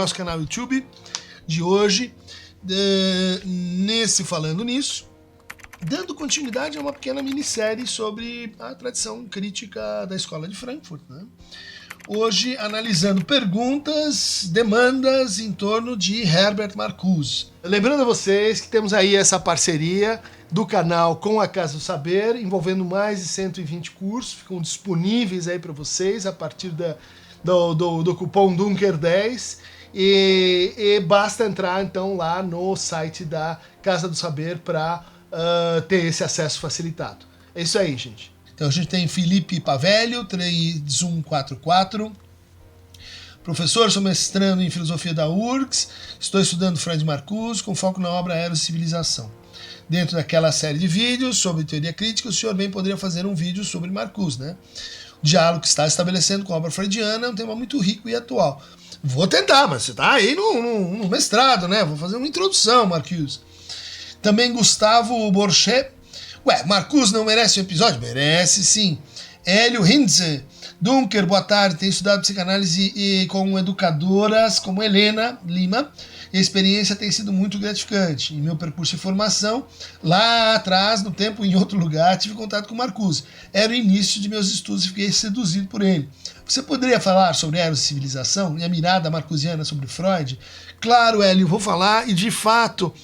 nosso canal YouTube de hoje, nesse Falando Nisso, dando continuidade a uma pequena minissérie sobre a tradição crítica da Escola de Frankfurt, né? Hoje analisando perguntas, demandas em torno de Herbert Marcuse. Lembrando a vocês que temos aí essa parceria do canal com a Casa do Saber, envolvendo mais de 120 cursos, ficam disponíveis aí para vocês a partir do cupom Dunker10 e basta entrar então lá no site da Casa do Saber para ter esse acesso facilitado. É isso aí, gente. Então a gente tem Felipe Pavelho, 3144. Professor, sou mestrando em filosofia da URGS, estou estudando Freud Marcuse com foco na obra Eros e Civilização. Dentro daquela série de vídeos sobre teoria crítica, o senhor bem poderia fazer um vídeo sobre Marcuse, né? O diálogo que está estabelecendo com a obra freudiana é um tema muito rico e atual. Vou tentar, mas você está aí no mestrado, né? Vou fazer uma introdução, Marcuse. Também Gustavo Borchet. Ué, Marcuse não merece um episódio? Merece, sim. Hélio Hintze. Dunker, boa tarde. Tenho estudado psicanálise com educadoras como Helena Lima. E a experiência tem sido muito gratificante. Em meu percurso de formação, lá atrás, no tempo, em outro lugar, tive contato com Marcuse. Era o início de meus estudos e fiquei seduzido por ele. Você poderia falar sobre Eros e Civilização e a mirada marcusiana sobre Freud? Claro, Hélio, vou falar, e de fato,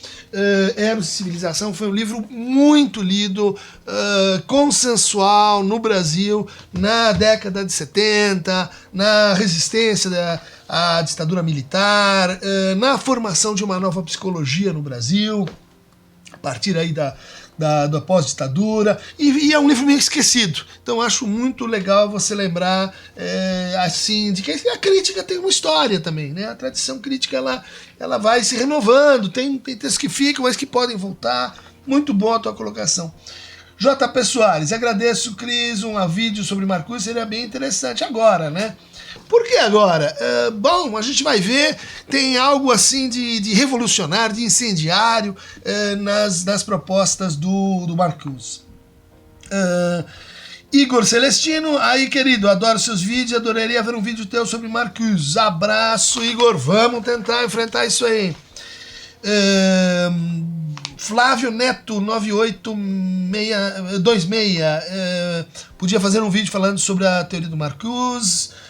Eros e Civilização foi um livro muito lido, consensual no Brasil, na década de 70, na resistência à ditadura militar, na formação de uma nova psicologia no Brasil, a partir aí da pós-ditadura, e é um livro meio esquecido. Então acho muito legal você lembrar assim, de que a crítica tem uma história também, né? A tradição crítica ela vai se renovando, tem textos que ficam, mas que podem voltar. Muito boa a tua colocação. JP Soares, agradeço, Cris, um vídeo sobre Marcuse seria bem interessante agora, né? Por que agora? Bom, a gente vai ver, tem algo assim de revolucionário, de incendiário nas propostas do Marcuse. Igor Celestino, aí querido, adoro seus vídeos, adoraria ver um vídeo teu sobre Marcuse. Abraço, Igor, vamos tentar enfrentar isso aí. Flávio Neto 9826, podia fazer um vídeo falando sobre a teoria do Marcuse.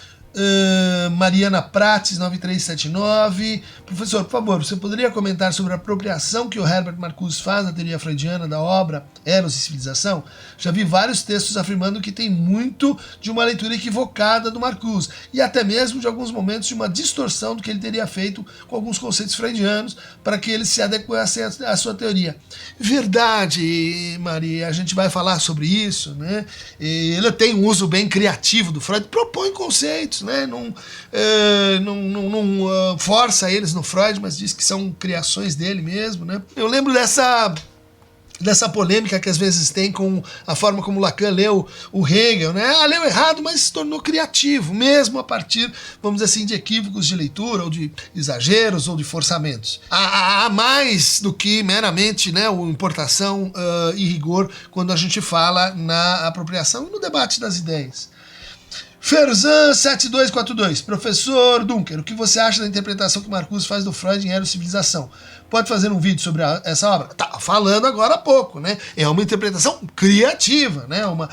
Mariana Prates 9379, professor, por favor, você poderia comentar sobre a apropriação que o Herbert Marcuse faz da teoria freudiana da obra Eros e Civilização? Já vi vários textos afirmando que tem muito de uma leitura equivocada do Marcuse e até mesmo de alguns momentos de uma distorção do que ele teria feito com alguns conceitos freudianos para que ele se adequasse à sua teoria. Verdade, Maria, a gente vai falar sobre isso, né? Ele tem um uso bem criativo do Freud, propõe conceitos, né? Não força eles no Freud, mas diz que são criações dele mesmo, né? Eu lembro dessa polêmica que às vezes tem com a forma como Lacan leu o Hegel, né? Leu errado, mas se tornou criativo, mesmo a partir, vamos dizer assim, de equívocos de leitura, ou de exageros, ou de forçamentos. Há mais do que meramente, né, importação e rigor quando a gente fala na apropriação e no debate das ideias. Ferzan 7242, professor Dunker, o que você acha da interpretação que Marcuse faz do Freud em Eros e Civilização? Pode fazer um vídeo sobre essa obra? Tá falando agora há pouco, né? É uma interpretação criativa, né? Uma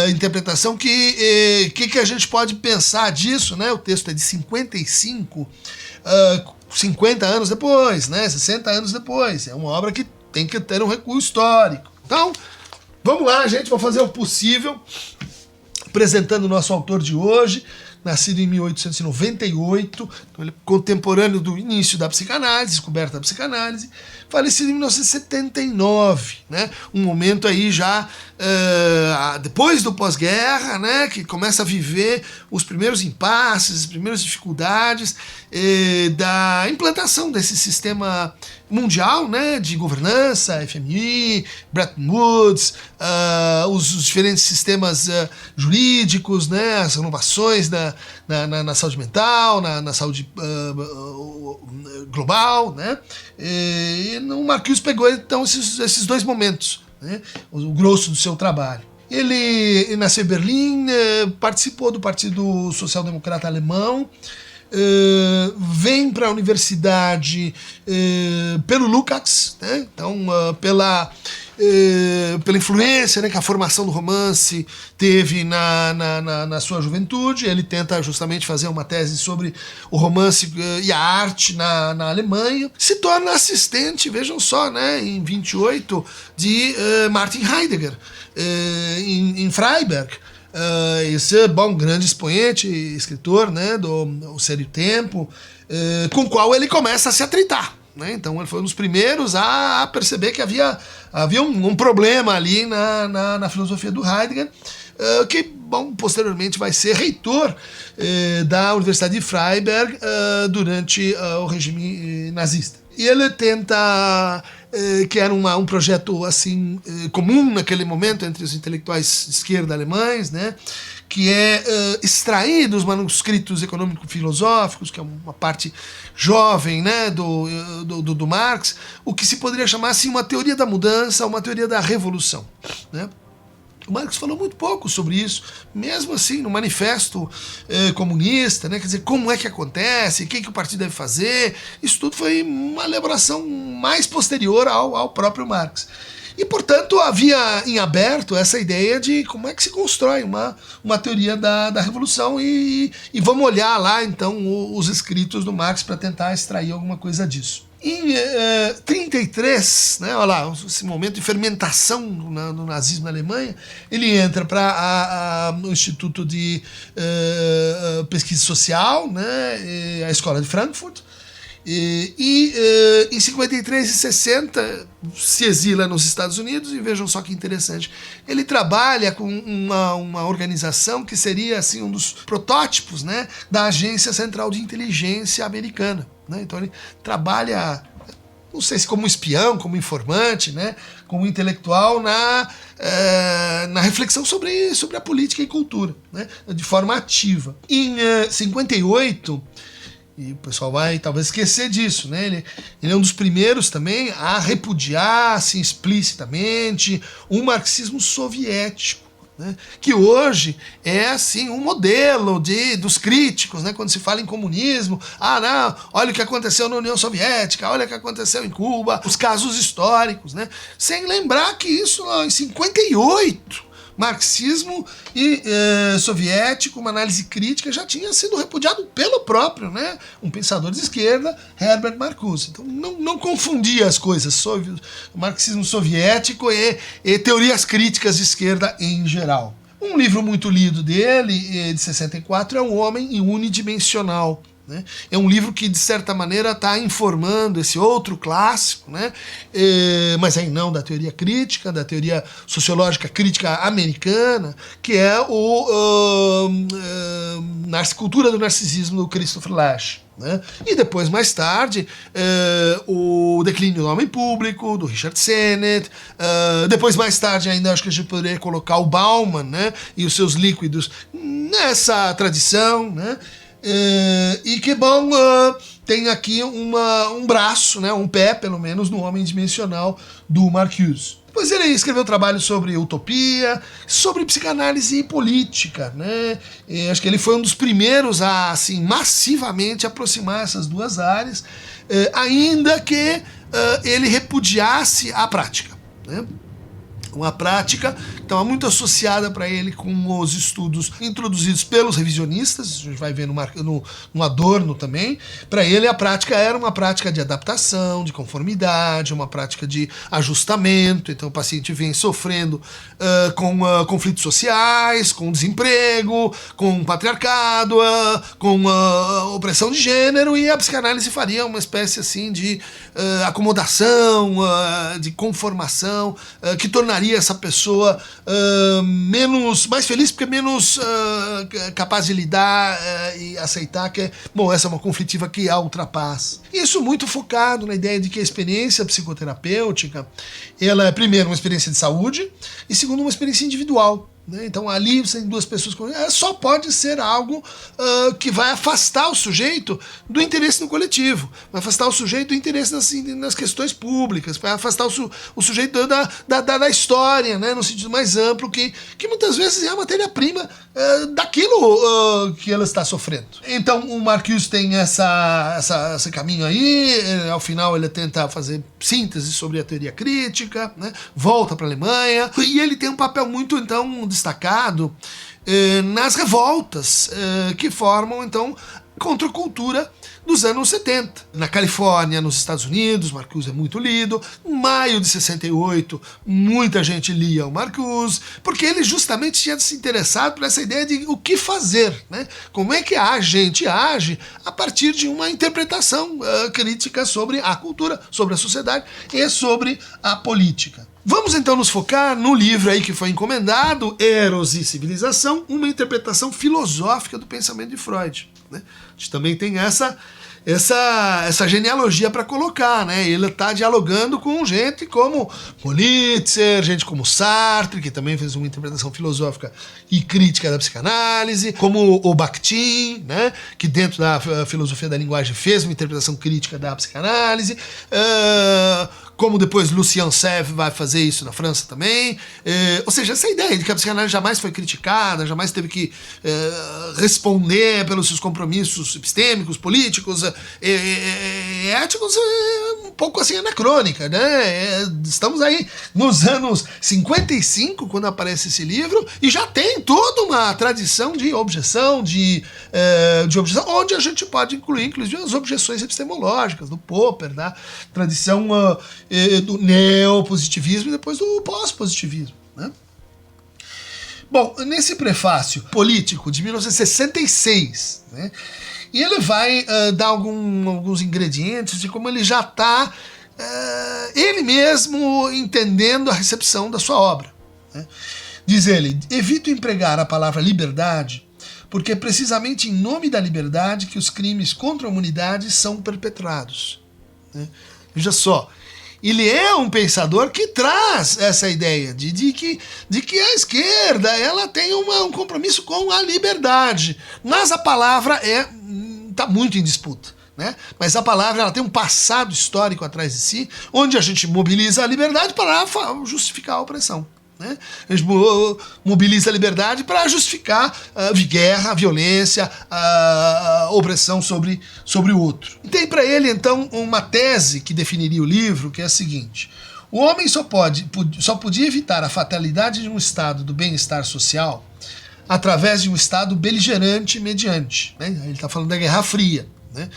interpretação que a gente pode pensar disso, né? O texto é de 55, 50 anos depois, né? 60 anos depois. É uma obra que tem que ter um recuo histórico. Então, vamos lá, gente, vamos fazer o possível. Apresentando o nosso autor de hoje, nascido em 1898, então ele é contemporâneo do início da psicanálise, descoberta da psicanálise, falecido em 1979, né? Um momento aí já depois do pós-guerra, né? Que começa a viver os primeiros impasses, as primeiras dificuldades da implantação desse sistema mundial, né, de governança, FMI, Bretton Woods, os diferentes sistemas jurídicos, né, as inovações na saúde mental, na saúde global, né, e o Marcuse pegou então esses dois momentos, né, o grosso do seu trabalho. Ele nasceu em Berlim, participou do Partido Social Democrata Alemão, vem para a universidade pelo Lukács, né? Então pela influência, né, que a formação do romance teve na sua juventude. Ele tenta justamente fazer uma tese sobre o romance e a arte na Alemanha. Se torna assistente, vejam só, né, em 28, de Martin Heidegger, em Freiberg. Esse grande expoente, escritor, né, do O Ser e o Tempo, com o qual ele começa a se atritar. Né? Então ele foi um dos primeiros a perceber que havia um problema ali na filosofia do Heidegger, que posteriormente vai ser reitor da Universidade de Freiberg durante o regime nazista. E ele tenta, que era um projeto assim comum naquele momento entre os intelectuais de esquerda alemães, né, que é extrair dos manuscritos econômico-filosóficos, que é uma parte jovem, né, do Marx, o que se poderia chamar assim uma teoria da mudança, uma teoria da revolução, né? O Marx falou muito pouco sobre isso, mesmo assim no manifesto comunista, né? Quer dizer, como é que acontece, o que o partido deve fazer, isso tudo foi uma elaboração mais posterior ao próprio Marx. E, portanto, havia em aberto essa ideia de como é que se constrói uma teoria da revolução e vamos olhar lá, então, os escritos do Marx para tentar extrair alguma coisa disso. Em 33, né, olha lá, esse momento de fermentação no nazismo na Alemanha, ele entra para o Instituto de Pesquisa Social, né, a Escola de Frankfurt, e em 53 e 60 se exila nos Estados Unidos, e vejam só que interessante, ele trabalha com uma organização que seria assim, um dos protótipos, né, da Agência Central de Inteligência americana, né? Então ele trabalha, não sei se como espião, como informante, né, como intelectual na reflexão sobre a política e cultura, né, de forma ativa. Em 58, e o pessoal vai talvez esquecer disso, né? Ele é um dos primeiros também a repudiar assim, explicitamente o marxismo soviético, né? Que hoje é assim um modelo dos críticos, né? Quando se fala em comunismo, não, olha o que aconteceu na União Soviética, olha o que aconteceu em Cuba, os casos históricos, né? Sem lembrar que isso em 58, marxismo e soviético, uma análise crítica, já tinha sido repudiado pelo próprio, né, um pensador de esquerda, Herbert Marcuse. Então não confundia as coisas, marxismo soviético e teorias críticas de esquerda em geral. Um livro muito lido dele, de 64, é Um Homem Unidimensional. Né? É um livro que, de certa maneira, está informando esse outro clássico, né? Mas aí não da teoria crítica, da teoria sociológica crítica americana, que é a cultura do narcisismo do Christopher Lasch. Né? E depois, mais tarde, o Declínio do Homem Público, do Richard Sennett. Depois, mais tarde, ainda acho que a gente poderia colocar o Bauman, né, e os seus líquidos nessa tradição, né? E que tem aqui um braço, né, um pé pelo menos, no Homem Dimensional do Marcuse. Depois ele escreveu trabalho sobre utopia, sobre psicanálise política, né? E acho que ele foi um dos primeiros a assim, massivamente aproximar essas duas áreas, ainda que ele repudiasse a prática, né? Uma prática que estava muito associada para ele com os estudos introduzidos pelos revisionistas, a gente vai ver no Adorno também. Para ele a prática era uma prática de adaptação, de conformidade, uma prática de ajustamento. Então o paciente vem sofrendo com conflitos sociais, com desemprego, com patriarcado, com opressão de gênero, e a psicanálise faria uma espécie assim de acomodação, de conformação, que tornaria essa pessoa mais feliz, porque menos capaz de lidar e aceitar que essa é uma conflitiva que a ultrapassa. Isso muito focado na ideia de que a experiência psicoterapêutica, ela é primeiro uma experiência de saúde e segundo uma experiência individual. né? Então ali você tem duas pessoas, só pode ser algo que vai afastar o sujeito do interesse no coletivo, vai afastar o sujeito do interesse nas questões públicas, vai afastar o sujeito da história, né? No sentido mais amplo, que muitas vezes é a matéria-prima daquilo que ela está sofrendo. Então o Marcuse tem esse caminho aí, ao final ele tenta fazer síntese sobre a teoria crítica, né? Volta para a Alemanha, e ele tem um papel muito, então, destacado nas revoltas que formam, então, contracultura dos anos 70. Na Califórnia, nos Estados Unidos, Marcuse é muito lido. Em maio de 68, muita gente lia o Marcuse, porque ele justamente tinha se interessado por essa ideia de o que fazer, né? Como é que a gente age a partir de uma interpretação crítica sobre a cultura, sobre a sociedade e sobre a política. Vamos então nos focar no livro aí que foi encomendado, Eros e Civilização, uma interpretação filosófica do pensamento de Freud, né? A gente também tem essa genealogia para colocar, né? Ele está dialogando com gente como Politzer, gente como Sartre, que também fez uma interpretação filosófica e crítica da psicanálise, como o Bakhtin, né? Que dentro da filosofia da linguagem fez uma interpretação crítica da psicanálise, como depois Lucien Sèvres vai fazer isso na França também. Ou seja, essa ideia de que a psicanálise jamais foi criticada, jamais teve que responder pelos seus compromissos epistêmicos, políticos, éticos, um pouco assim anacrônica, né? Estamos aí nos anos 55, quando aparece esse livro, e já tem toda uma tradição de objeção, onde a gente pode incluir, inclusive, as objeções epistemológicas do Popper, da tradição do neopositivismo e depois do pós-positivismo, né? Bom, nesse prefácio político de 1966, né, e ele vai dar alguns ingredientes de como ele já está, ele mesmo entendendo a recepção da sua obra, né? Diz ele: evito empregar a palavra liberdade, porque é precisamente em nome da liberdade que os crimes contra a humanidade são perpetrados, né? Veja só, ele é um pensador que traz essa ideia de que a esquerda ela tem um compromisso com a liberdade, mas a palavra está muito em disputa, né? Mas a palavra ela tem um passado histórico atrás de si, onde a gente mobiliza a liberdade para justificar a opressão, né? A gente mobiliza a liberdade para justificar guerra, violência, a opressão sobre o outro. E tem para ele, então, uma tese que definiria o livro, que é a seguinte: o homem só podia evitar a fatalidade de um estado do bem-estar social através de um estado beligerante mediante, né? Ele está falando da Guerra Fria, né?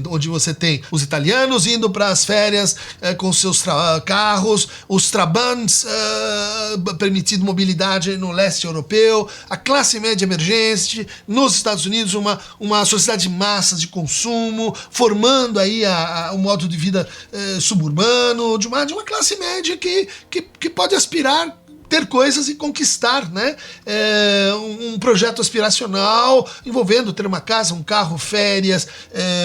Onde você tem os italianos indo para as férias com seus carros, os trabants permitindo mobilidade no leste europeu, a classe média emergente nos Estados Unidos, uma sociedade de massas de consumo, formando aí um modo de vida suburbano de uma classe média que pode aspirar ter coisas e conquistar, né? Um projeto aspiracional envolvendo ter uma casa, um carro, férias,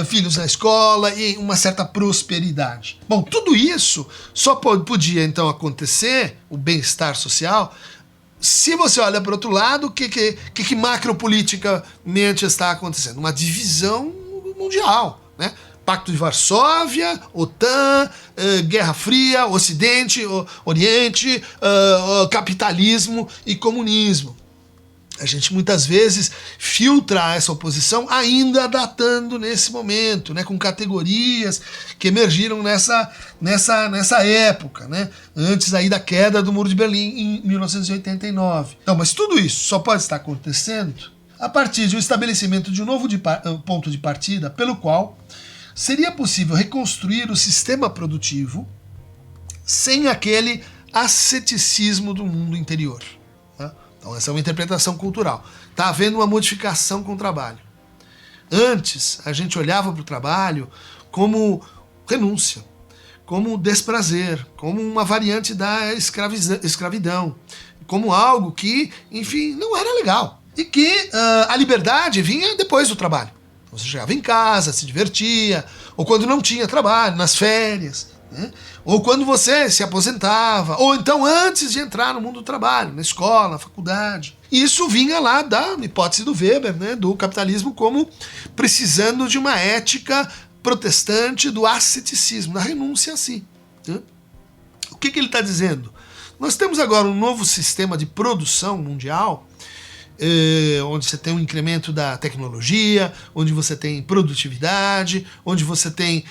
filhos na escola e uma certa prosperidade. Bom, tudo isso só podia então acontecer, o bem-estar social, se você olha para o outro lado, o que macropoliticamente está acontecendo? Uma divisão mundial, né? Pacto de Varsóvia, OTAN, Guerra Fria, Ocidente, Oriente, capitalismo e comunismo. A gente muitas vezes filtra essa oposição ainda datando nesse momento, né, com categorias que emergiram nessa época, né, antes aí da queda do Muro de Berlim em 1989. Então, mas tudo isso só pode estar acontecendo a partir de um estabelecimento de um novo ponto de partida pelo qual seria possível reconstruir o sistema produtivo sem aquele asceticismo do mundo interior, né? Então essa é uma interpretação cultural. Está havendo uma modificação com o trabalho. Antes, a gente olhava para o trabalho como renúncia, como desprazer, como uma variante da escravidão, como algo que, enfim, não era legal. E que a liberdade vinha depois do trabalho. Você chegava em casa, se divertia, ou quando não tinha trabalho, nas férias, né? Ou quando você se aposentava, ou então antes de entrar no mundo do trabalho, na escola, na faculdade. Isso vinha lá da hipótese do Weber, né, do capitalismo como precisando de uma ética protestante do asceticismo, da renúncia a si, né? O que ele está dizendo? Nós temos agora um novo sistema de produção mundial, onde você tem um incremento da tecnologia, onde você tem produtividade, onde você tem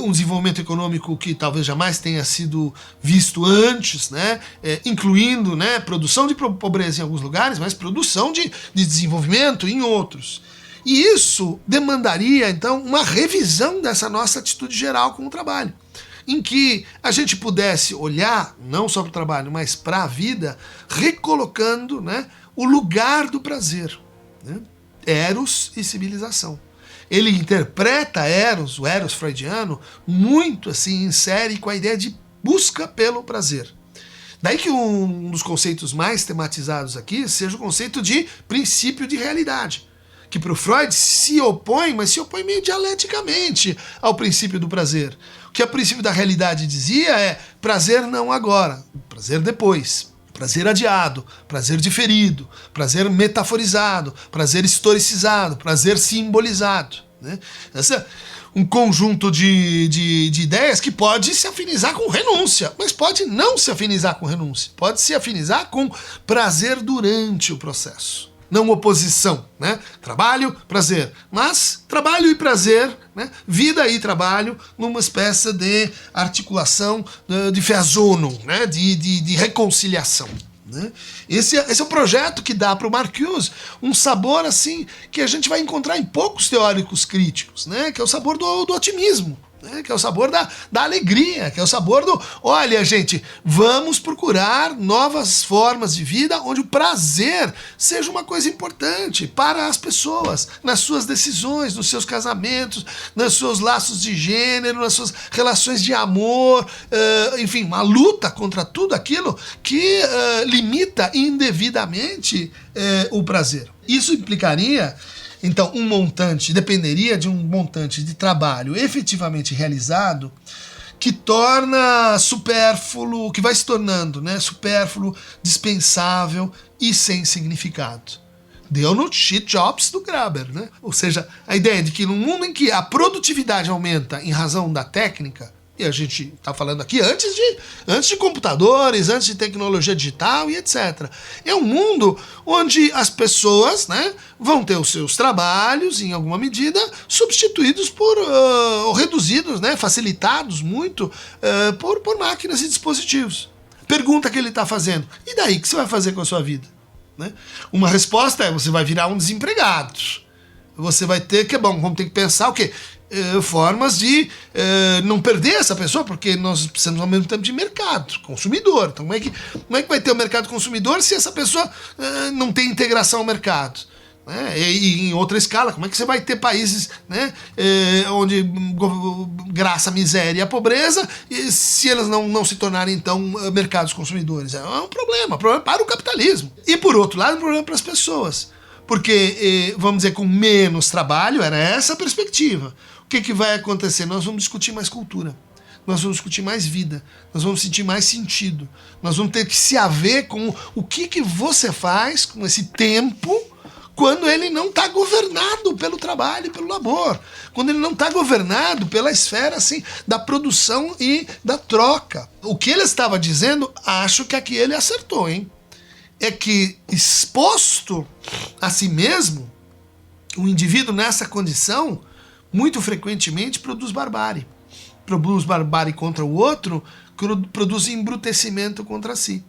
um desenvolvimento econômico que talvez jamais tenha sido visto antes, né? Incluindo, né, produção de pobreza em alguns lugares, mas produção de desenvolvimento em outros. E isso demandaria, então, uma revisão dessa nossa atitude geral com o trabalho, em que a gente pudesse olhar, não só para o trabalho, mas para a vida, recolocando, né, o lugar do prazer, né? Eros e civilização. Ele interpreta Eros, o Eros freudiano, muito assim, em série com a ideia de busca pelo prazer. Daí que um dos conceitos mais tematizados aqui seja o conceito de princípio de realidade, que para o Freud se opõe, mas se opõe meio dialeticamente ao princípio do prazer. O que o princípio da realidade dizia é prazer não agora, prazer depois. Prazer adiado, prazer diferido, prazer metaforizado, prazer historicizado, prazer simbolizado, né? Esse é um conjunto de ideias que pode se afinizar com renúncia, mas pode não se afinizar com renúncia, pode se afinizar com prazer durante o processo. Não oposição, né? Trabalho, prazer. Mas trabalho e prazer, né? Vida e trabalho, numa espécie de articulação de verzono, né? De reconciliação. Né? Esse é o projeto que dá para o Marcuse um sabor assim que a gente vai encontrar em poucos teóricos críticos, né? Que é o sabor do otimismo. Que é o sabor da alegria, que é o sabor do... Olha, gente, vamos procurar novas formas de vida onde o prazer seja uma coisa importante para as pessoas, nas suas decisões, nos seus casamentos, nos seus laços de gênero, nas suas relações de amor, enfim, uma luta contra tudo aquilo que limita indevidamente o prazer. Isso implicaria... Então, dependeria de um montante de trabalho efetivamente realizado que torna supérfluo, que vai se tornando, né, supérfluo, dispensável e sem significado. Deu no shit jobs do Graeber, né? Ou seja, a ideia de que no mundo em que a produtividade aumenta em razão da técnica, e a gente está falando aqui antes de computadores, antes de tecnologia digital e etc. É um mundo onde as pessoas, né, vão ter os seus trabalhos, em alguma medida, substituídos ou reduzidos, né, facilitados muito por máquinas e dispositivos. Pergunta que ele está fazendo. E daí, o que você vai fazer com a sua vida? Né? Uma resposta é, você vai virar um desempregado. Você vai ter vamos ter que pensar o quê? Formas de não perder essa pessoa, porque nós precisamos ao mesmo tempo de mercado, consumidor. Então como é que vai ter o mercado consumidor se essa pessoa não tem integração ao mercado? E em outra escala, como é que você vai ter países, né, onde graça a miséria e a pobreza, se elas não se tornarem então mercados consumidores? É um problema para o capitalismo. E por outro lado, um problema para as pessoas. Porque, vamos dizer, com menos trabalho, era essa a perspectiva. O que vai acontecer? Nós vamos discutir mais cultura, nós vamos discutir mais vida, nós vamos sentir mais sentido, nós vamos ter que se haver com o que você faz com esse tempo quando ele não está governado pelo trabalho e pelo labor, quando ele não está governado pela esfera assim, da produção e da troca. O que ele estava dizendo, acho que aqui ele acertou, hein? É que exposto a si mesmo, o indivíduo nessa condição, muito frequentemente produz barbárie. Produz barbárie contra o outro, produz embrutecimento contra si.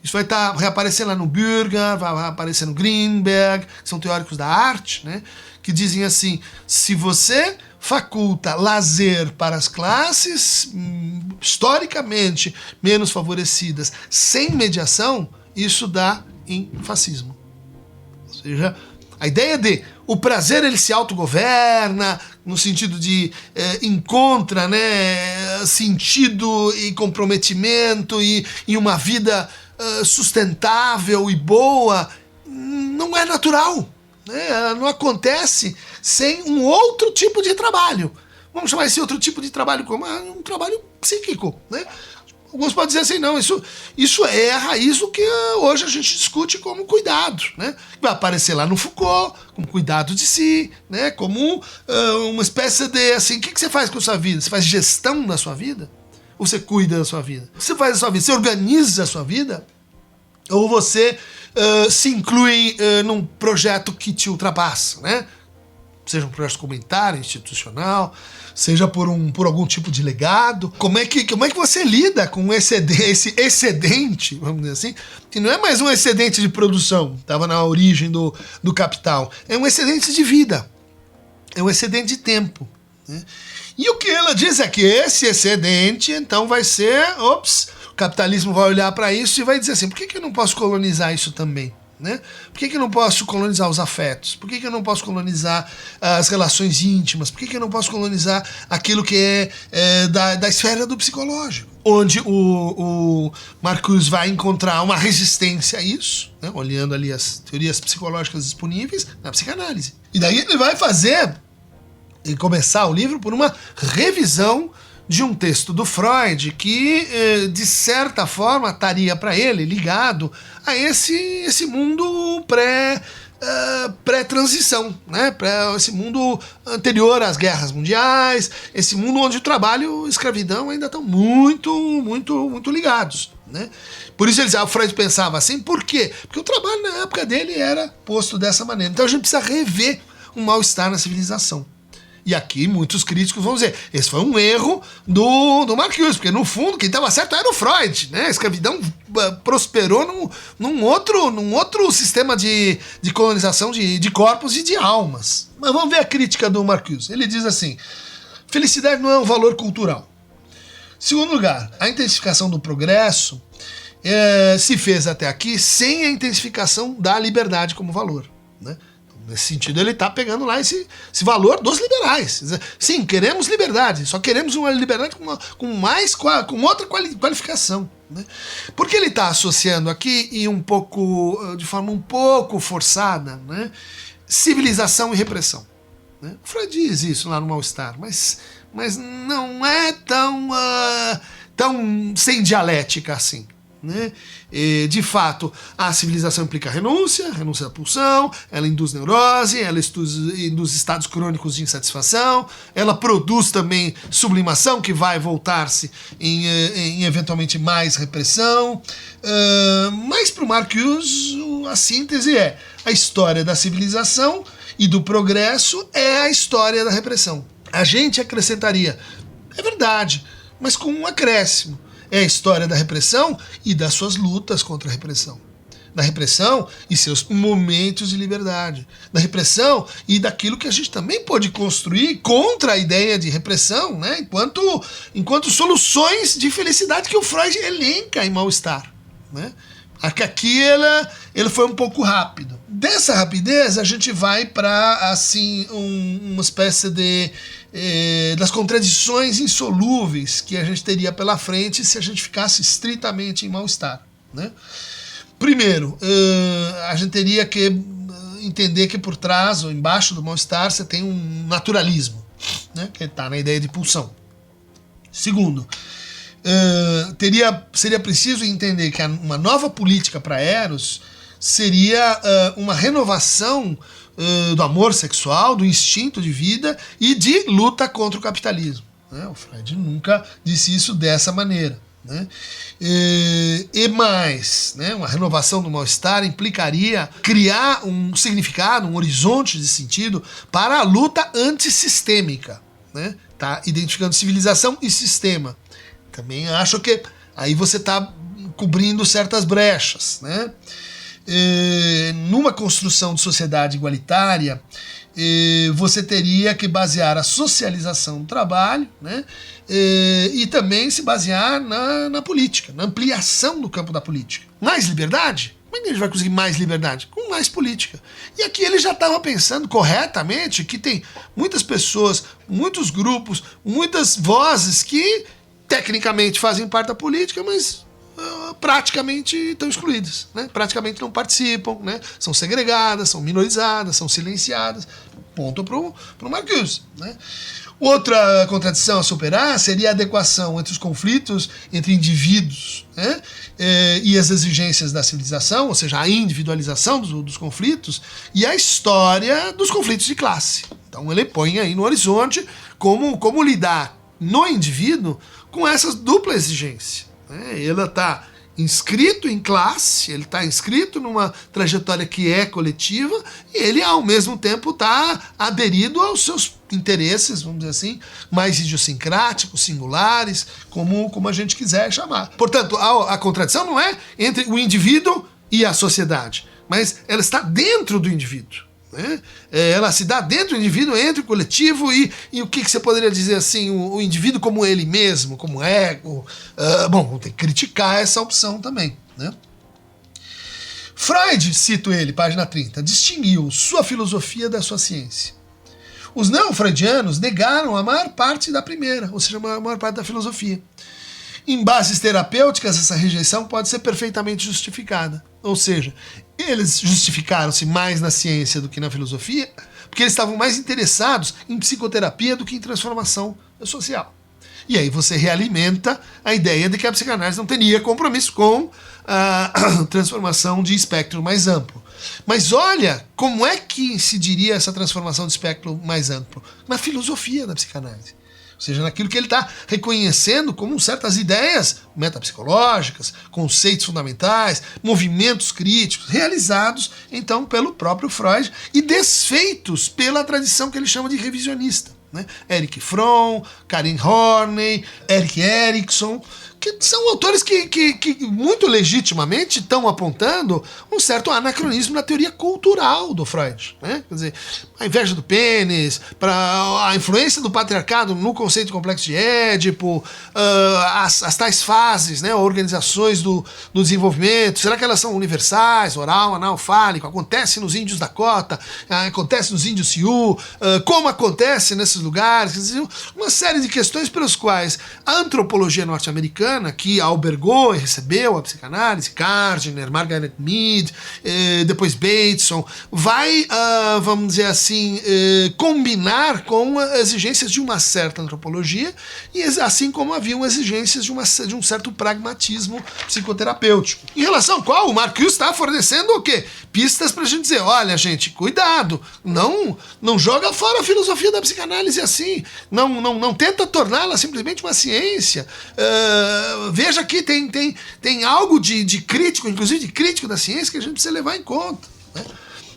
Isso vai estar reaparecendo lá no Bürger, vai aparecer no Greenberg, que são teóricos da arte, né, que dizem assim, se você faculta lazer para as classes historicamente menos favorecidas sem mediação, isso dá em fascismo. Ou seja, a ideia de o prazer ele se autogoverna, no sentido de encontra, né, sentido e comprometimento e uma vida sustentável e boa, não é natural, né? Ela não acontece sem um outro tipo de trabalho. Vamos chamar esse outro tipo de trabalho como um trabalho psíquico, né? Alguns podem dizer assim, não, isso é a raiz do que hoje a gente discute como cuidado, né? Vai aparecer lá no Foucault, como cuidado de si, né? Como uma espécie de, assim, o que você faz com a sua vida? Você faz gestão da sua vida? Ou você cuida da sua vida? Você faz a sua vida, você organiza a sua vida? Ou você se inclui num projeto que te ultrapassa, né? Seja um projeto comunitário, institucional, seja por algum tipo de legado. Como é que você lida com esse excedente, vamos dizer assim, que não é mais um excedente de produção, estava na origem do capital, é um excedente de vida, é um excedente de tempo, né? E o que ela diz é que esse excedente, então, vai ser, o capitalismo vai olhar para isso e vai dizer assim, por que eu não posso colonizar isso também? Né? Por que eu não posso colonizar os afetos? Por que eu não posso colonizar as relações íntimas? Por que eu não posso colonizar aquilo que é da esfera do psicológico? Onde o Marcuse vai encontrar uma resistência a isso, né? Olhando ali as teorias psicológicas disponíveis na psicanálise. E daí ele vai fazer e começar o livro por uma revisão de um texto do Freud que, de certa forma, estaria para ele ligado a esse mundo pré-transição, né? Esse mundo anterior às guerras mundiais, esse mundo onde o trabalho e a escravidão ainda estão muito, muito, muito ligados, né? Por isso o Freud pensava assim, por quê? Porque o trabalho na época dele era posto dessa maneira. Então a gente precisa rever um mal-estar na civilização. E aqui muitos críticos vão dizer, esse foi um erro do Marcuse, porque no fundo quem estava certo era o Freud, né? A escravidão prosperou num outro sistema de colonização de corpos e de almas. Mas vamos ver a crítica do Marcuse. Ele diz assim, felicidade não é um valor cultural. Segundo lugar, a intensificação do progresso se fez até aqui sem a intensificação da liberdade como valor, né? Nesse sentido, ele está pegando lá esse valor dos liberais. Sim, queremos liberdade, só queremos uma liberdade com outra qualificação, né? Porque ele está associando aqui, de forma um pouco forçada, né, civilização e repressão, né? O Freud diz isso lá no Mal-Estar, mas não é tão sem dialética assim, né? De fato, a civilização implica renúncia à pulsão, ela induz neurose, ela induz estados crônicos de insatisfação, ela produz também sublimação, que vai voltar-se em eventualmente mais repressão. Mas para o Marcuse, a síntese é a história da civilização e do progresso é a história da repressão. A gente acrescentaria, é verdade, mas com um acréscimo. É a história da repressão e das suas lutas contra a repressão. Da repressão e seus momentos de liberdade. Da repressão e daquilo que a gente também pode construir contra a ideia de repressão, né? Enquanto soluções de felicidade que o Freud elenca em Mal-Estar, né? Aqui ele foi um pouco rápido. Dessa rapidez a gente vai para assim, uma espécie das contradições insolúveis que a gente teria pela frente se a gente ficasse estritamente em Mal-Estar, né? Primeiro, a gente teria que entender que por trás ou embaixo do Mal-Estar você tem um naturalismo, né, que está na ideia de pulsão. Segundo, seria preciso entender que uma nova política para Eros seria uma renovação do amor sexual, do instinto de vida e de luta contra o capitalismo, né? O Freud nunca disse isso dessa maneira, né? E mais, né, uma renovação do Mal-Estar implicaria criar um significado, um horizonte de sentido para a luta antissistêmica, né? Tá identificando civilização e sistema. Também acho que aí você está cobrindo certas brechas, né? Numa construção de sociedade igualitária, você teria que basear a socialização do trabalho, né? E também se basear na política, na ampliação do campo da política. Mais liberdade? Como é que a gente vai conseguir mais liberdade? Com mais política. E aqui ele já estava pensando corretamente que tem muitas pessoas, muitos grupos, muitas vozes que tecnicamente fazem parte da política, mas praticamente estão excluídas, né? Praticamente não participam, né? São segregadas, são minorizadas, são silenciadas. Ponto pro Marcuse, né? Outra contradição a superar seria a adequação entre os conflitos entre indivíduos, né, e as exigências da civilização, ou seja, a individualização dos conflitos e a história dos conflitos de classe. Então ele põe aí no horizonte como lidar no indivíduo com essa dupla exigência, né? Ele está inscrito em classe, ele está inscrito numa trajetória que é coletiva e ele, ao mesmo tempo, está aderido aos seus interesses, vamos dizer assim, mais idiosincráticos, singulares, como a gente quiser chamar. Portanto, a contradição não é entre o indivíduo e a sociedade, mas ela está dentro do indivíduo, né? Ela se dá dentro do indivíduo, entre o coletivo e o que você poderia dizer assim, o indivíduo como ele mesmo, como ego. Bom, tem que criticar essa opção também, né? Freud, cito ele, página 30, distinguiu sua filosofia da sua ciência. Os neo-freudianos negaram a maior parte da primeira, ou seja, a maior parte da filosofia. Em bases terapêuticas, essa rejeição pode ser perfeitamente justificada. Ou seja, eles justificaram-se mais na ciência do que na filosofia, porque eles estavam mais interessados em psicoterapia do que em transformação social. E aí você realimenta a ideia de que a psicanálise não teria compromisso com a transformação de espectro mais amplo. Mas olha como é que incidiria essa transformação de espectro mais amplo? Na filosofia da psicanálise. Ou seja, naquilo que ele está reconhecendo como certas ideias metapsicológicas, conceitos fundamentais, movimentos críticos, realizados, então, pelo próprio Freud e desfeitos pela tradição que ele chama de revisionista, né? Erich Fromm, Karen Horney, Erik Erikson, que são autores que muito legitimamente estão apontando um certo anacronismo na teoria cultural do Freud, né? Quer dizer, a inveja do pênis, a influência do patriarcado no conceito complexo de Édipo, as tais fases, né, organizações do desenvolvimento, será que elas são universais, oral, anal, fálico, acontece nos índios Dakota, acontece nos índios Sioux, como acontece nesses lugares, quer dizer, uma série de questões pelas quais a antropologia norte-americana, que albergou e recebeu a psicanálise, Gardner, Margaret Mead, depois Bateson, vai, vamos dizer assim, combinar com exigências de uma certa antropologia, e assim como haviam exigências de um certo pragmatismo psicoterapêutico. Em relação ao qual o Marcuse está fornecendo o quê? Pistas para a gente dizer, olha gente, cuidado, não joga fora a filosofia da psicanálise assim, não tenta torná-la simplesmente uma ciência. Veja que tem algo de crítico, inclusive de crítico da ciência, que a gente precisa levar em conta, né?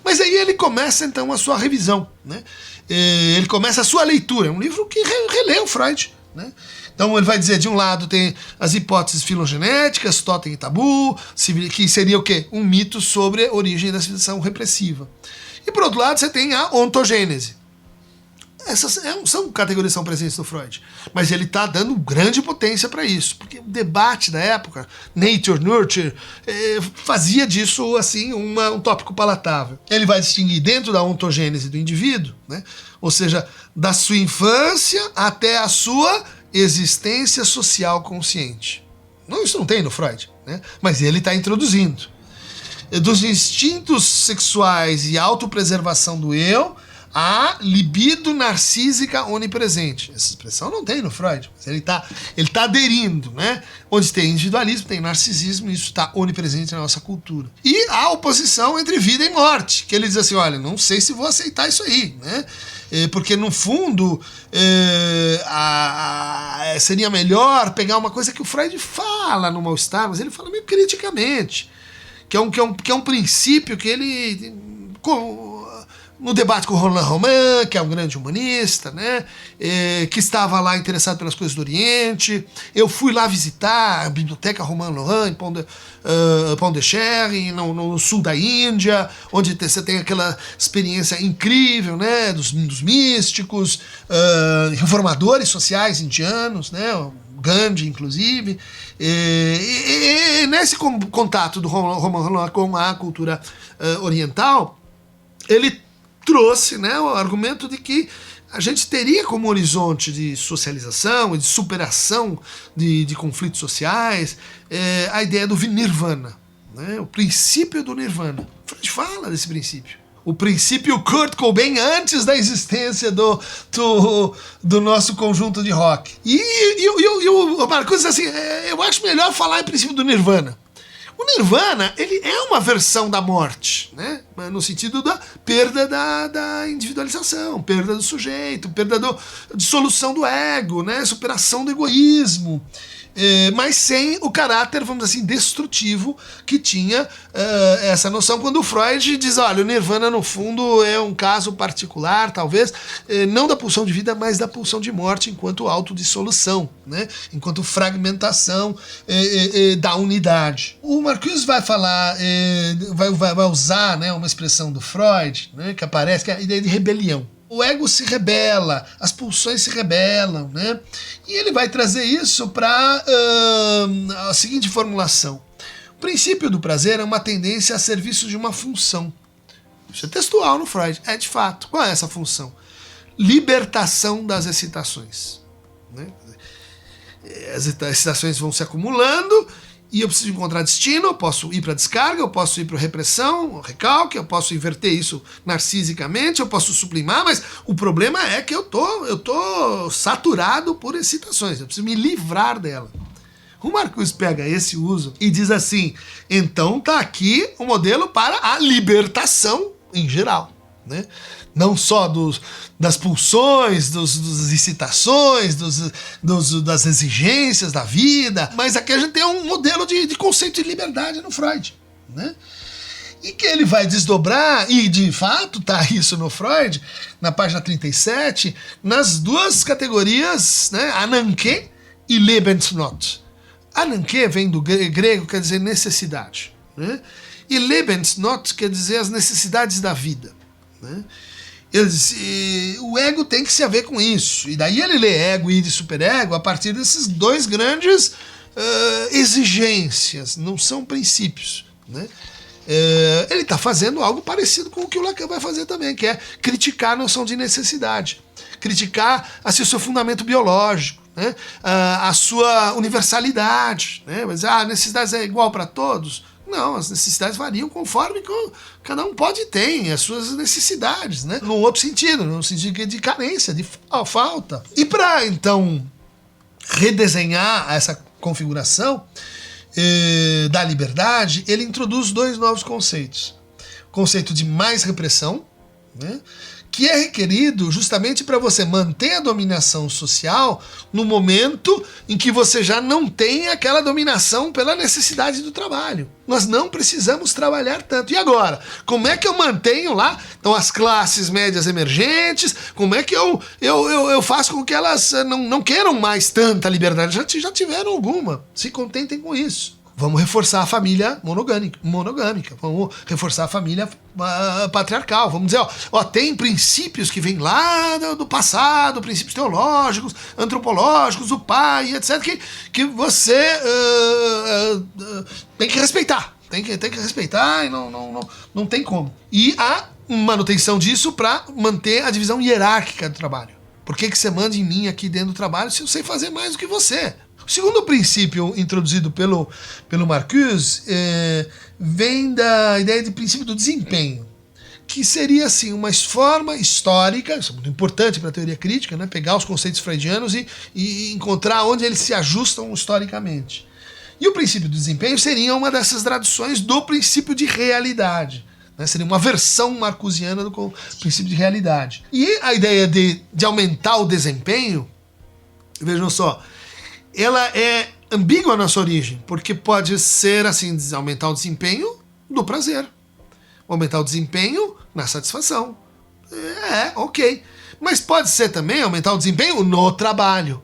Mas aí ele começa então a sua revisão, né? Ele começa a sua leitura, é um livro que relê o Freud, né? Então ele vai dizer, de um lado tem as hipóteses filogenéticas, totem e tabu, que seria o quê? Um mito sobre a origem da civilização repressiva. E por outro lado você tem a ontogênese. Essas são categorias que são presentes no Freud, mas ele está dando grande potência para isso, porque o debate da época, nature, nurture, fazia disso assim um tópico palatável. Ele vai distinguir dentro da ontogênese do indivíduo, né? Ou seja, da sua infância até a sua existência social consciente. Não, isso não tem no Freud, né? Mas ele está introduzindo. Dos instintos sexuais e autopreservação do eu, a libido narcísica onipresente. Essa expressão não tem no Freud, mas ele tá aderindo, né? Onde tem individualismo, tem narcisismo, e isso está onipresente na nossa cultura. E a oposição entre vida e morte, que ele diz assim, olha, não sei se vou aceitar isso aí, né? Porque no fundo seria melhor pegar uma coisa que o Freud fala no Mal-Estar, mas ele fala meio criticamente, que é um princípio que ele... no debate com o Roland Roman, que é um grande humanista, né, que estava lá interessado pelas coisas do Oriente. Eu fui lá visitar a biblioteca Romain Rolland, em Pont-de-Cher, no sul da Índia, onde você tem aquela experiência incrível, né, dos místicos, reformadores sociais indianos, né, Gandhi, inclusive. E nesse contato do Romain Rolland com a cultura oriental, ele trouxe, né, o argumento de que a gente teria como horizonte de socialização e de superação de conflitos sociais a ideia do nirvana, né, o princípio do nirvana. Freud fala desse princípio. o princípio Kurt Cobain antes da existência do nosso conjunto de rock. E o Marcuse diz assim, eu acho melhor falar em princípio do Nirvana. O Nirvana, ele é uma versão da morte, né? No sentido da perda da individualização, perda do sujeito, perda da dissolução do ego, né? Superação do egoísmo, mas sem o caráter, vamos dizer assim, destrutivo que tinha essa noção quando o Freud diz, olha, o Nirvana no fundo é um caso particular, talvez, não da pulsão de vida, mas da pulsão de morte enquanto autodissolução, né? Enquanto fragmentação da unidade. O Marcuse vai falar, vai usar, né, uma expressão do Freud, né, que aparece, que é a ideia de rebelião. O ego se rebela, as pulsões se rebelam, né? E ele vai trazer isso para a seguinte formulação. O princípio do prazer é uma tendência a serviço de uma função. Isso é textual no Freud, é de fato. Qual é essa função? Libertação das excitações, né? As excitações vão se acumulando e eu preciso encontrar destino, eu posso ir para descarga, eu posso ir para repressão, recalque, eu posso inverter isso narcisicamente, eu posso sublimar, mas o problema é que eu tô saturado por excitações, eu preciso me livrar dela. O Marcuse pega esse uso e diz assim, então tá aqui o modelo para a libertação em geral, né? Não só das pulsões, das excitações, das exigências da vida, mas aqui a gente tem um modelo de conceito de liberdade no Freud, né? E que ele vai desdobrar, e de fato tá isso no Freud, na página 37, nas duas categorias, né, Ananke e Lebensnot. Ananke vem do grego, quer dizer necessidade, né? E Lebensnot quer dizer as necessidades da vida, né? O ego tem que se haver com isso. E daí ele lê ego e superego a partir desses dois grandes exigências, não são princípios, né? Ele está fazendo algo parecido com o que o Lacan vai fazer também, que é criticar a noção de necessidade, criticar assim, o seu fundamento biológico, né? A sua universalidade, né? Mas a necessidade é igual para todos? Não, as necessidades variam conforme cada um pode e tem as suas necessidades, né? Num outro sentido, no sentido de carência, de falta. E para, então, redesenhar essa configuração da liberdade, ele introduz dois novos conceitos. O conceito de mais repressão, né? Que é requerido justamente para você manter a dominação social no momento em que você já não tem aquela dominação pela necessidade do trabalho. Nós não precisamos trabalhar tanto. E agora? Como é que eu mantenho lá então, as classes médias emergentes? Como é que eu faço com que elas não queiram mais tanta liberdade? Já tiveram alguma. Se contentem com isso. Vamos reforçar a família monogâmica, vamos reforçar a família patriarcal, vamos dizer, ó, tem princípios que vêm lá do passado, princípios teológicos, antropológicos, do pai, etc., que você tem que respeitar, tem que respeitar e não tem como. E a manutenção disso para manter a divisão hierárquica do trabalho. Por que você manda em mim aqui dentro do trabalho se eu sei fazer mais do que você? O segundo princípio introduzido pelo Marcuse vem da ideia de princípio do desempenho, que seria assim uma forma histórica, isso é muito importante para a teoria crítica, né? Pegar os conceitos freudianos e encontrar onde eles se ajustam historicamente. E o princípio do desempenho seria uma dessas traduções do princípio de realidade, né? Seria uma versão marcusiana do princípio de realidade. E a ideia de aumentar o desempenho, vejam só, ela é ambígua na sua origem, porque pode ser, assim, aumentar o desempenho do prazer, aumentar o desempenho na satisfação. Ok. Mas pode ser também aumentar o desempenho no trabalho.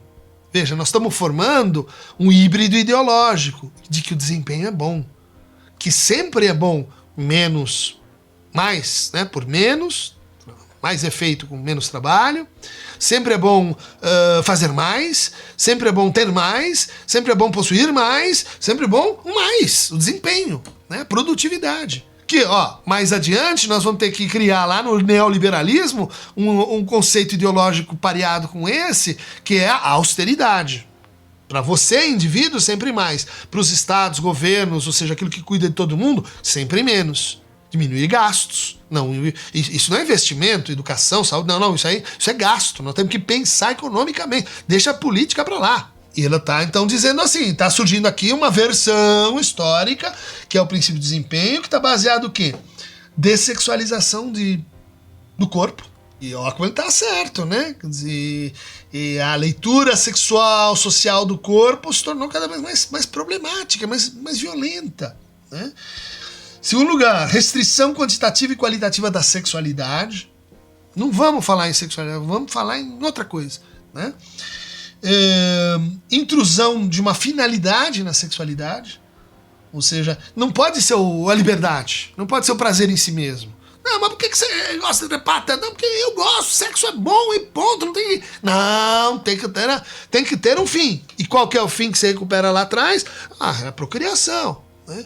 Veja, nós estamos formando um híbrido ideológico de que o desempenho é bom, que sempre é bom mais, né, por menos, mais efeito com menos trabalho, sempre é bom fazer mais, sempre é bom ter mais, sempre é bom possuir mais, sempre é bom mais, o desempenho, né? Produtividade. Que, mais adiante nós vamos ter que criar lá no neoliberalismo um conceito ideológico pareado com esse, que é a austeridade. Para você, indivíduo, sempre mais. Para os estados, governos, ou seja, aquilo que cuida de todo mundo, sempre menos. diminuir gastos. Não, isso não é investimento, educação, saúde, não, isso é gasto. Nós temos que pensar economicamente, deixa a política para lá. E ela está, então, dizendo assim, está surgindo aqui uma versão histórica, que é o princípio de desempenho, que está baseado o quê? Dessexualização do corpo. E ó, como ele está certo, né? Quer dizer, e a leitura sexual, social do corpo se tornou cada vez mais problemática, mais violenta, né? Segundo lugar, restrição quantitativa e qualitativa da sexualidade. Não vamos falar em sexualidade, vamos falar em outra coisa, né? Intrusão de uma finalidade na sexualidade, ou seja, não pode ser a liberdade, não pode ser o prazer em si mesmo. Não, mas por que você gosta de trepar? Não, porque eu gosto, sexo é bom e ponto, não, tem que ter um fim. E qual que é o fim que você recupera lá atrás? É a procriação, né?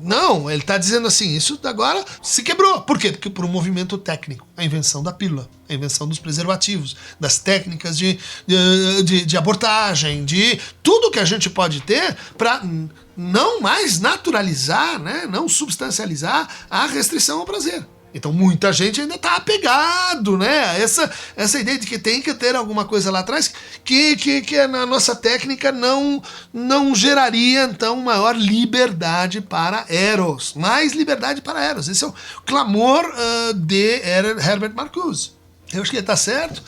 Não, ele está dizendo assim, isso agora se quebrou. Por quê? Porque por um movimento técnico, a invenção da pílula, a invenção dos preservativos, das técnicas de abortagem, de tudo que a gente pode ter para não mais naturalizar, né, não substancializar a restrição ao prazer. Então muita gente ainda está apegado, né? Essa ideia de que tem que ter alguma coisa lá atrás que na nossa técnica não geraria, então, maior liberdade para Eros. Mais liberdade para Eros. Esse é o clamor de Herbert Marcuse. Eu acho que ele está certo.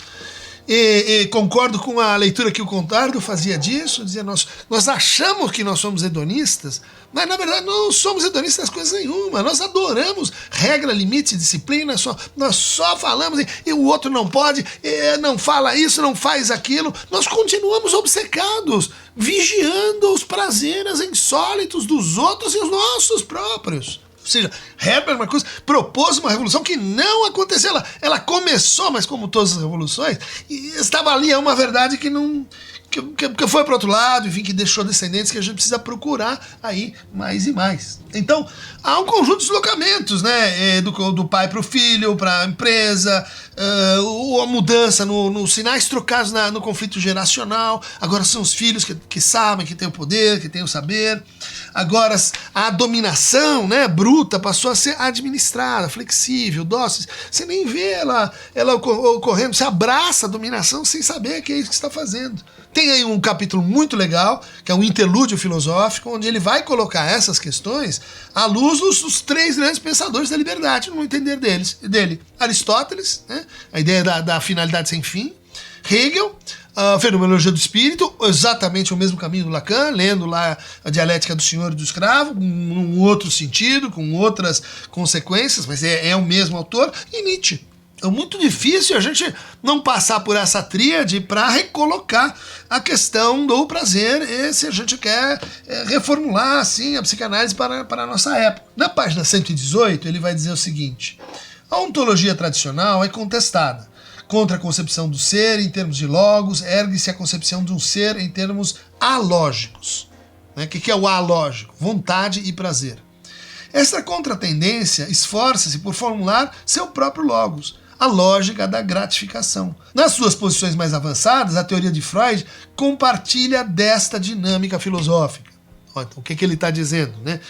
E concordo com a leitura que o Contardo fazia disso, dizia nós achamos que nós somos hedonistas, mas na verdade não somos hedonistas coisa nenhuma, nós adoramos regra, limite, disciplina, nós só falamos e o outro não pode, não fala isso, não faz aquilo, nós continuamos obcecados, vigiando os prazeres insólitos dos outros e os nossos próprios. Ou seja, Herbert Marcuse propôs uma revolução que não aconteceu. Ela começou, mas como todas as revoluções, estava ali uma verdade que não... que foi para outro lado, enfim, que deixou descendentes que a gente precisa procurar aí mais e mais. Então, há um conjunto de deslocamentos, né? Do pai para o filho, para a empresa, a mudança nos sinais trocados no conflito geracional. Agora são os filhos que sabem, que têm o poder, que têm o saber. Agora a dominação, né, bruta passou a ser administrada, flexível, dócil. Você nem vê ela ocorrendo, você abraça a dominação sem saber que é isso que você está fazendo. Tem aí um capítulo muito legal, que é um interlúdio filosófico, onde ele vai colocar essas questões à luz dos três grandes pensadores da liberdade, no entender dele. Aristóteles, né, a ideia da finalidade sem fim. Hegel, a Fenomenologia do Espírito, exatamente o mesmo caminho do Lacan, lendo lá a Dialética do Senhor e do Escravo, num outro sentido, com outras consequências, mas é o mesmo autor, e Nietzsche. É muito difícil a gente não passar por essa tríade para recolocar a questão do prazer, se a gente quer reformular assim, a psicanálise para a nossa época. Na página 118, ele vai dizer o seguinte: a ontologia tradicional é contestada. Contra a concepção do ser em termos de logos, ergue-se a concepção de um ser em termos alógicos. O que é o alógico? Vontade e prazer. Esta contratendência esforça-se por formular seu próprio logos, a lógica da gratificação. Nas suas posições mais avançadas, a teoria de Freud compartilha desta dinâmica filosófica. Então, o que ele está dizendo, né?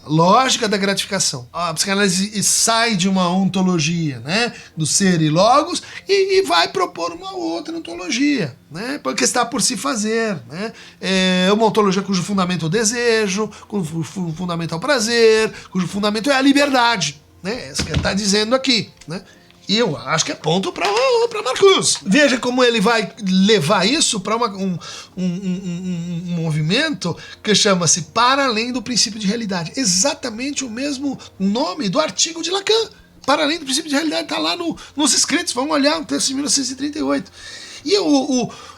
Lógica da gratificação. A psicanálise sai de uma ontologia, né, do ser e logos e vai propor uma outra ontologia, né, porque está por se fazer, né, é uma ontologia cujo fundamento é o desejo, cujo fundamento é o prazer, cujo fundamento é a liberdade, né, é isso que ele está dizendo aqui, né. E eu acho que é ponto para Marcuse. Veja como ele vai levar isso para um movimento que chama-se Para Além do Princípio de Realidade. Exatamente o mesmo nome do artigo de Lacan. Para Além do Princípio de Realidade está lá nos escritos. Vamos olhar o texto de 1938. E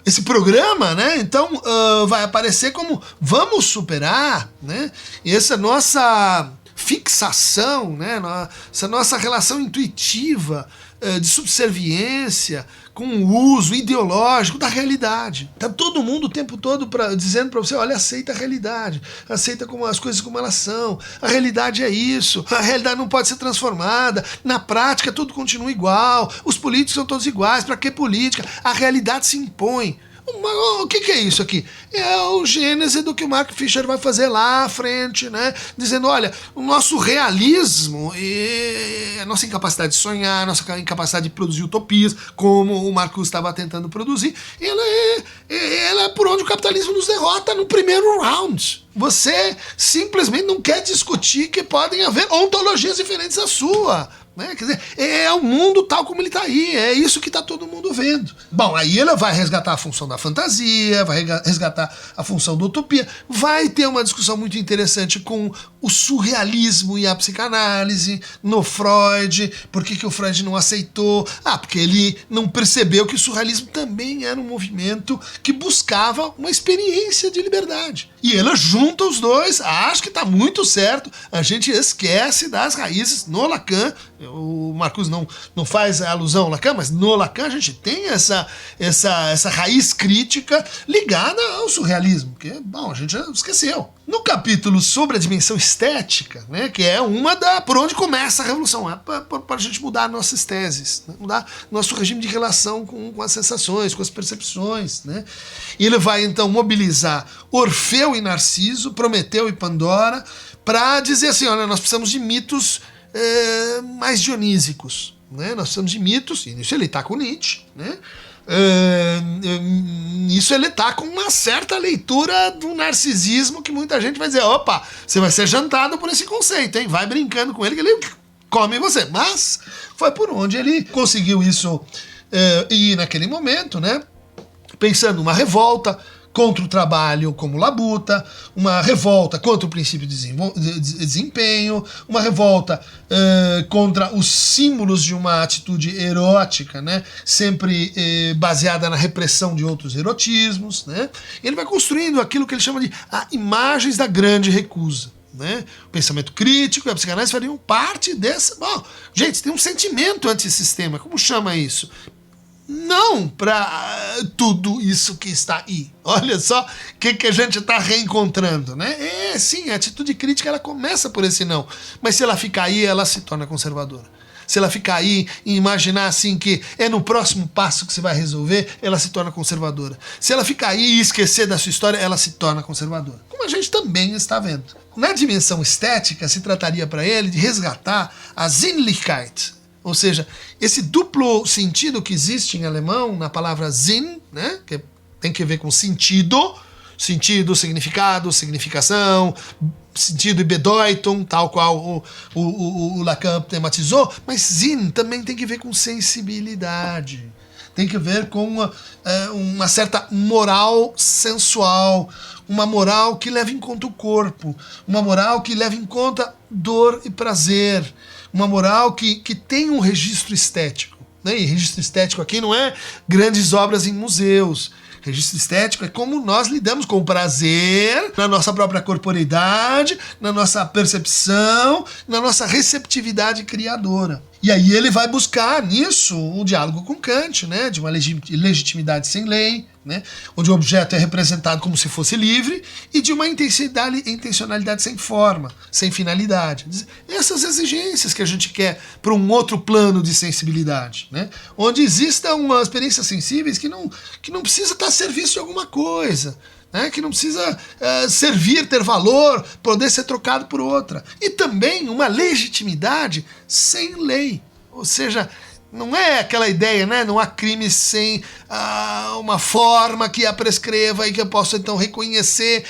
esse programa, né, então, vai aparecer como vamos superar, né, essa nossa fixação, né, essa nossa relação intuitiva de subserviência com o uso ideológico da realidade. Tá todo mundo o tempo todo dizendo para você, olha, aceita a realidade, aceita as coisas como elas são, a realidade é isso, a realidade não pode ser transformada, na prática tudo continua igual, os políticos são todos iguais, para que política? A realidade se impõe. O que é isso aqui? É o gênese do que o Mark Fisher vai fazer lá à frente, né? Dizendo, olha, o nosso realismo e a nossa incapacidade de sonhar, a nossa incapacidade de produzir utopias, como o Marcuse estava tentando produzir, ela é por onde o capitalismo nos derrota no primeiro round. Você simplesmente não quer discutir que podem haver ontologias diferentes da sua. Né? Quer dizer, é o mundo tal como ele está aí, é isso que está todo mundo vendo. Bom, aí ela vai resgatar a função da fantasia, vai resgatar a função da utopia, vai ter uma discussão muito interessante com o surrealismo e a psicanálise no Freud. Por que o Freud não aceitou? Porque ele não percebeu que o surrealismo também era um movimento que buscava uma experiência de liberdade. E ela junta os dois, acho que está muito certo, a gente esquece das raízes no Lacan. O Marcuse não faz alusão ao Lacan, mas no Lacan a gente tem essa raiz crítica ligada ao surrealismo, que, bom, a gente já esqueceu. No capítulo sobre a dimensão estética, né, que é por onde começa a revolução, para a gente mudar nossas teses, né, mudar nosso regime de relação com as sensações, com as percepções. Né. E ele vai então mobilizar Orfeu e Narciso, Prometeu e Pandora, para dizer assim, olha, nós precisamos de mitos mais dionísicos, né? Nós precisamos de mitos, e nisso ele está com Nietzsche, né? Nisso ele está com uma certa leitura do narcisismo que muita gente vai dizer, opa, você vai ser jantado por esse conceito, hein? Vai brincando com ele que ele come você. Mas foi por onde ele conseguiu isso ir naquele momento, né? Pensando uma revolta contra o trabalho como labuta, uma revolta contra o princípio de desempenho, uma revolta contra os símbolos de uma atitude erótica, né? Sempre baseada na repressão de outros erotismos. Né? Ele vai construindo aquilo que ele chama de imagens da grande recusa. Né? O pensamento crítico e a psicanálise fariam parte dessa... Bom, gente, tem um sentimento antissistema, como chama isso? Não para tudo isso que está aí. Olha só o que a gente está reencontrando, né? Sim, a atitude crítica ela começa por esse não. Mas se ela ficar aí, ela se torna conservadora. Se ela ficar aí e imaginar assim que é no próximo passo que você vai resolver, ela se torna conservadora. Se ela ficar aí e esquecer da sua história, ela se torna conservadora. Como a gente também está vendo. Na dimensão estética, se trataria para ele de resgatar a Sinnlichkeit. Ou seja, esse duplo sentido que existe em alemão na palavra Sinn, né, que tem que ver com sentido, significado, significação, sentido e Bedeutung, tal qual o Lacan tematizou, mas Sinn também tem que ver com sensibilidade, tem que ver com uma certa moral sensual, uma moral que leva em conta o corpo, uma moral que leva em conta dor e prazer, uma moral que tem um registro estético. Né? E registro estético aqui não é grandes obras em museus. Registro estético é como nós lidamos com o prazer na nossa própria corporeidade, na nossa percepção, na nossa receptividade criadora. E aí ele vai buscar nisso o diálogo com Kant, né, de uma legitimidade sem lei, né, onde o objeto é representado como se fosse livre, e de uma intencionalidade sem forma, sem finalidade. Essas exigências que a gente quer para um outro plano de sensibilidade, né, onde existam umas experiências sensíveis que não precisa estar a serviço de alguma coisa, né, que não precisa servir, ter valor, poder ser trocado por outra. E também uma legitimidade sem lei. Ou seja, não é aquela ideia, né? Não há crime sem uma forma que a prescreva e que eu possa então reconhecer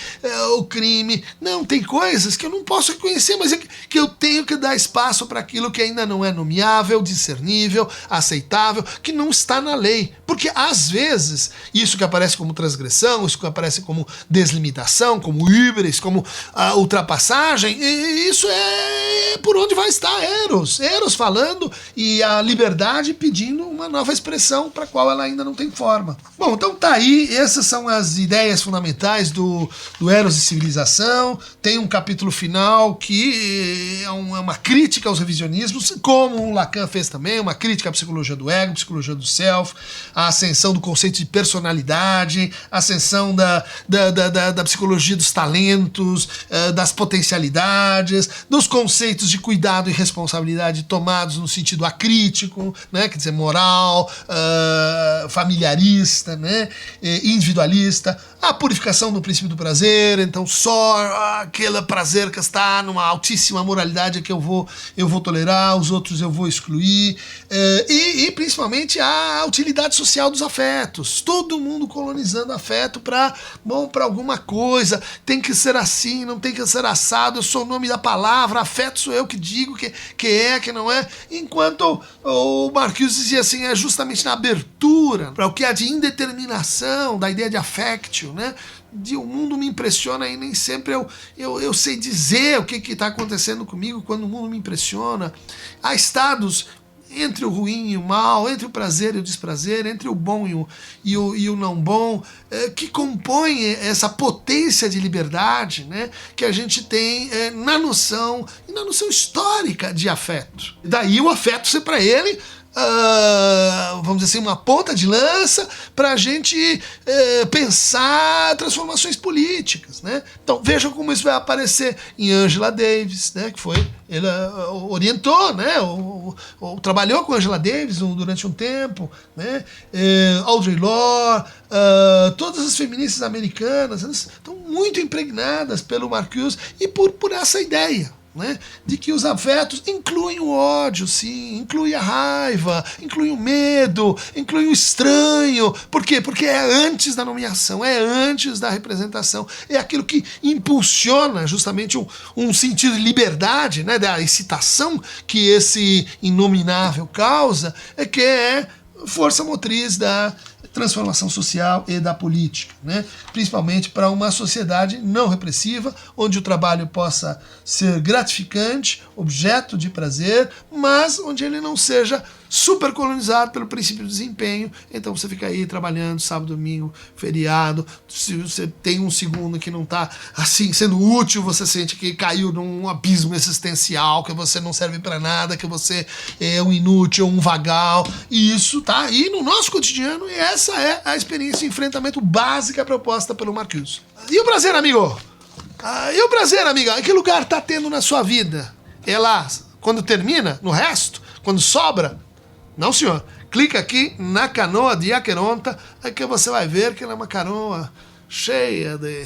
o crime. Não, tem coisas que eu não posso reconhecer, mas que eu tenho que dar espaço para aquilo que ainda não é nomeável, discernível, aceitável, que não está na lei. Porque às vezes, isso que aparece como transgressão, isso que aparece como deslimitação, como híbris, como ultrapassagem, isso é por onde vai estar Eros falando e a liberdade pedindo uma nova expressão para a qual ela ainda não tem forma. Bom, então tá aí, essas são as ideias fundamentais do Eros e Civilização. Tem um capítulo final que é uma crítica aos revisionismos, como o Lacan fez também, uma crítica à psicologia do ego, psicologia do self, a ascensão do conceito de personalidade, a ascensão da psicologia dos talentos, das potencialidades, dos conceitos de cuidado e responsabilidade tomados no sentido acrítico, né? Quer dizer, moral, familiarista, né? Individualista, a purificação do princípio do prazer, então só aquele prazer que está numa altíssima moralidade é que eu vou tolerar, os outros eu vou excluir, e principalmente a utilidade social dos afetos, todo mundo colonizando afeto para alguma coisa, tem que ser assim, não tem que ser assado, eu sou o nome da palavra, afeto sou eu que digo que é, que não é, enquanto o Marcuse dizia assim, é justamente na abertura para o que há de indeterminação, da ideia de affectio, né? O mundo me impressiona e nem sempre eu sei dizer o que está acontecendo comigo quando o mundo me impressiona. Há estados entre o ruim e o mal, entre o prazer e o desprazer, entre o bom e o não bom, que compõem essa potência de liberdade, né, que a gente tem na noção histórica de afeto. Daí o afeto ser para ele, vamos dizer assim, uma ponta de lança para a gente pensar transformações políticas, né? Então vejam como isso vai aparecer em Angela Davis, né? Que foi, ele orientou, né? Trabalhou com Angela Davis durante um tempo, né? Audre Lorde, todas as feministas americanas, elas estão muito impregnadas pelo Marcuse e por essa ideia, né, de que os afetos incluem o ódio, sim, inclui a raiva, inclui o medo, inclui o estranho. Por quê? Porque é antes da nomeação, é antes da representação, é aquilo que impulsiona justamente um sentido de liberdade, né, da excitação que esse inominável causa, que é força motriz da transformação social e da política, né? Principalmente para uma sociedade não repressiva, onde o trabalho possa ser gratificante, objeto de prazer, mas onde ele não seja supercolonizado pelo princípio do desempenho. Então você fica aí trabalhando sábado, domingo, feriado, se você tem um segundo que não está assim sendo útil, você sente que caiu num abismo existencial, que você não serve para nada, que você é um inútil, um vagal, e isso tá aí no nosso cotidiano, e essa é a experiência de enfrentamento básica proposta pelo Marcuse. E o prazer, amigo? E o prazer, amiga? Em que lugar tá tendo na sua vida? É lá, quando termina? No resto? Quando sobra? Não, senhor. Clica aqui na canoa de Aqueronta, que você vai ver que ela é uma canoa cheia de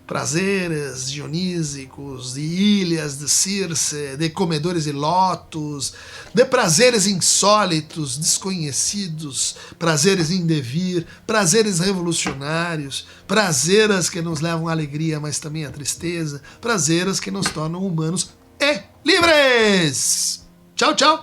prazeres dionísicos, de ilhas de Circe, de comedores de lotos, de prazeres insólitos, desconhecidos, prazeres em devir, prazeres revolucionários, prazeres que nos levam à alegria, mas também à tristeza, prazeres que nos tornam humanos e livres. Tchau, tchau.